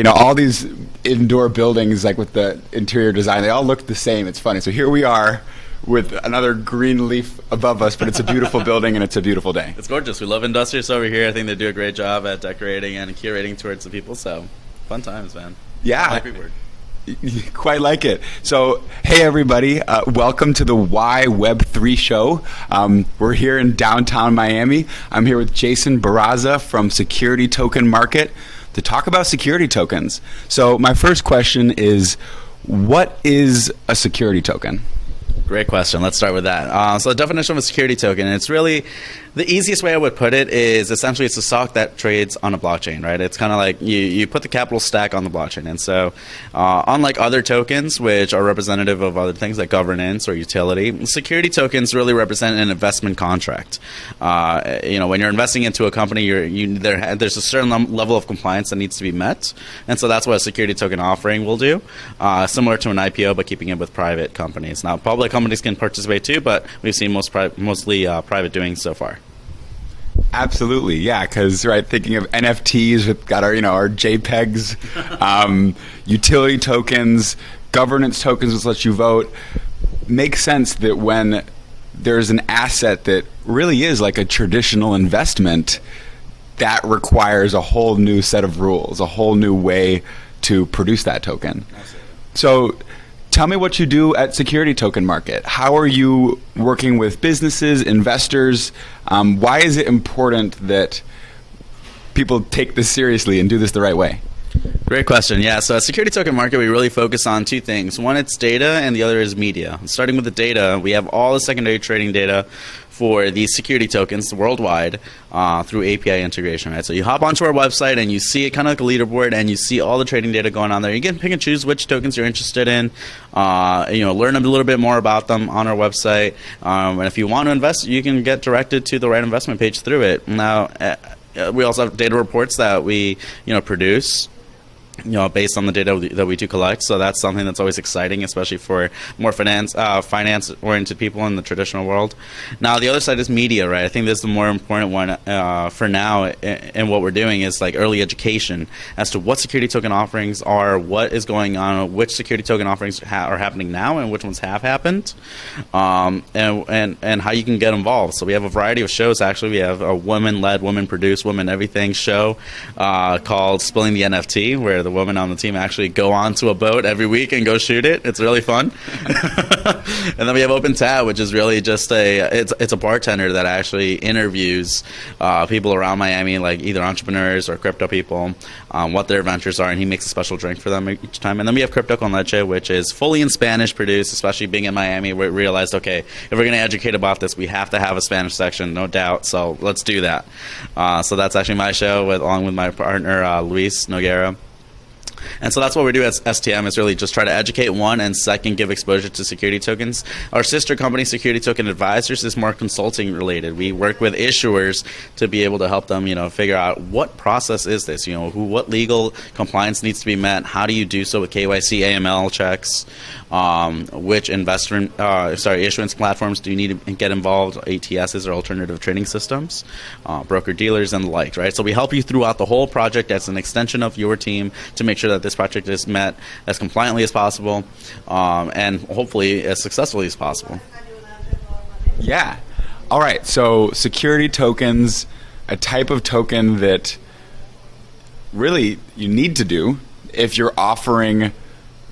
all these indoor buildings, like with the interior design, they all look the same. It's funny. So here we are with another green leaf above us, but it's a beautiful building and it's a beautiful day. It's gorgeous. We love Industrious over here. I think they do a great job at decorating and curating towards the people. So fun times, man. Yeah. I like the word. Quite like it. So, hey everybody, welcome to the Why Web3 show. We're here in downtown Miami. I'm here with Jason Barraza from Security Token Market to talk about security tokens. So my first question is, what is a security token? Great question. Let's start with that. So the definition of a security token, it's really, the easiest way I would put it is essentially it's a stock that trades on a blockchain, right? It's kind of like you put the capital stack on the blockchain. And so unlike other tokens, which are representative of other things like governance or utility, security tokens really represent an investment contract. When you're investing into a company, there's a certain level of compliance that needs to be met. And so that's what a security token offering will do, similar to an IPO, but keeping it with private companies. Now, public companies can participate too, but we've seen mostly private doing so far. Absolutely, yeah. Because thinking of NFTs, we've got our JPEGs, utility tokens, governance tokens, which let you vote. Makes sense that when there's an asset that really is like a traditional investment, that requires a whole new set of rules, a whole new way to produce that token. Absolutely. So, tell me what you do at Security Token Market. How are you working with businesses, investors? Why is it important that people take this seriously and do this the right way? Great question. Yeah, so at Security Token Market, we really focus on two things. One, it's data, and the other is media. Starting with the data, we have all the secondary trading data for these security tokens worldwide through API integration, right? So you hop onto our website and you see it kind of like a leaderboard, and you see all the trading data going on there. You can pick and choose which tokens you're interested in, learn a little bit more about them on our website. And if you want to invest, you can get directed to the right investment page through it. Now, we also have data reports that we produce, based on the data that we do collect. So that's something that's always exciting, especially for more finance-oriented people in the traditional world. Now, the other side is media, right? I think this is the more important one for now, and what we're doing is like early education as to what security token offerings are, what is going on, which security token offerings are happening now, and which ones have happened, and how you can get involved. So we have a variety of shows, actually. We have a women-led, women-produced, women-everything show called Spilling the NFT, where the women on the team actually go onto a boat every week and go shoot it. It's really fun. And then we have Open Tab, which is really just it's a bartender that actually interviews people around Miami, like either entrepreneurs or crypto people, what their ventures are, and he makes a special drink for them each time. And then we have Crypto con Leche, which is fully in Spanish produced, especially being in Miami. We realized, okay, if we're going to educate about this, we have to have a Spanish section, no doubt. So let's do that. So that's actually my show along with my partner, Luis Noguera. And so that's what we do as STM, is really just try to educate, one, and second, give exposure to security tokens. Our sister company, Security Token Advisors, is more consulting related. We work with issuers to be able to help them, figure out what process is this, what legal compliance needs to be met, how do you do so with KYC, AML checks, which issuance platforms do you need to get involved, ATSs or alternative trading systems, broker dealers and the like, right? So we help you throughout the whole project as an extension of your team to make sure that this project is met as compliantly as possible, and hopefully as successfully as possible. Yeah. All right. So security tokens, a type of token that really you need to do if you're offering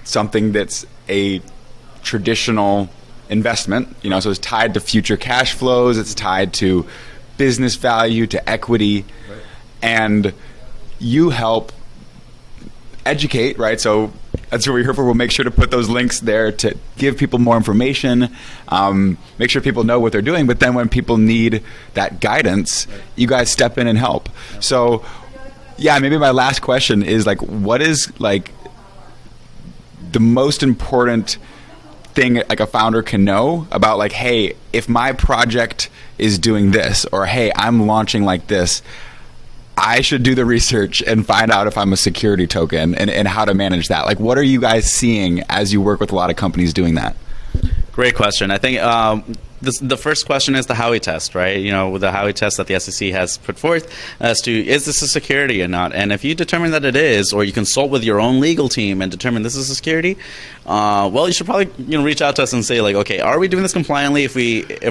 something that's a traditional investment, so it's tied to future cash flows, it's tied to business value, to equity, right. And you help educate, right? So that's what we're here for. We'll make sure to put those links there to give people more information, make sure people know what they're doing. But then when people need that guidance, right, you guys step in and help. Yeah. So, yeah, maybe my last question is what is the most important thing a founder can know about hey, if my project is doing this, or hey, I'm launching like this, I should do the research and find out if I'm a security token and how to manage that. What are you guys seeing as you work with a lot of companies doing that? Great question. I think the first question is the Howey test, right? You know, with the Howey test that the SEC has put forth as to, is this a security or not? And if you determine that it is, or you consult with your own legal team and determine this is a security, well, you should probably reach out to us and say, like, okay, are we doing this compliantly if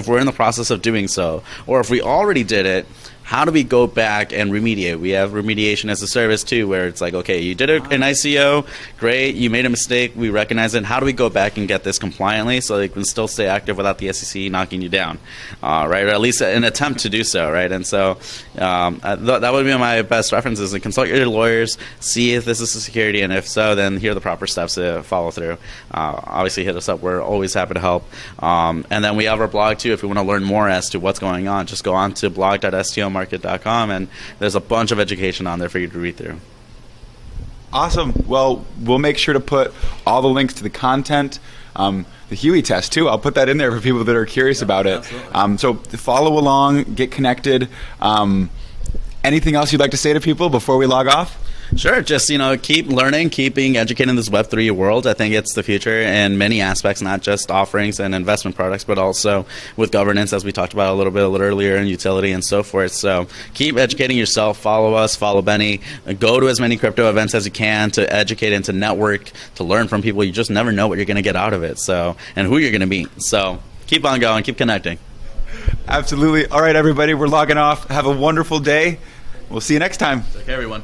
we're in the process of doing so? Or if we already did it, how do we go back and remediate? We have remediation as a service too, where it's like, okay, you did an ICO, great, you made a mistake, we recognize it. How do we go back and get this compliantly so they can still stay active without the SEC knocking you down, right? Or at least an attempt to do so, right? And so that would be my best references. And consult your lawyers, see if this is a security, and if so, then here are the proper steps to follow through. Obviously, hit us up. We're always happy to help. And then we have our blog too. If you want to learn more as to what's going on, just go on to blog.stomart.com, and there's a bunch of education on there for you to read through. Awesome. Well, we'll make sure to put all the links to the content, the Huey test too. I'll put that in there for people that are curious about it. So follow along, get connected. Anything else you'd like to say to people before we log off? Sure. Just, keep learning, keep being educated in this Web3 world. I think it's the future in many aspects, not just offerings and investment products, but also with governance, as we talked about a little earlier, and utility and so forth. So keep educating yourself. Follow us, follow Benny. Go to as many crypto events as you can to educate and to network, to learn from people. You just never know what you're going to get out of it, and who you're going to meet. So keep on going, keep connecting. Absolutely. All right, everybody, we're logging off. Have a wonderful day. We'll see you next time. Take care, everyone.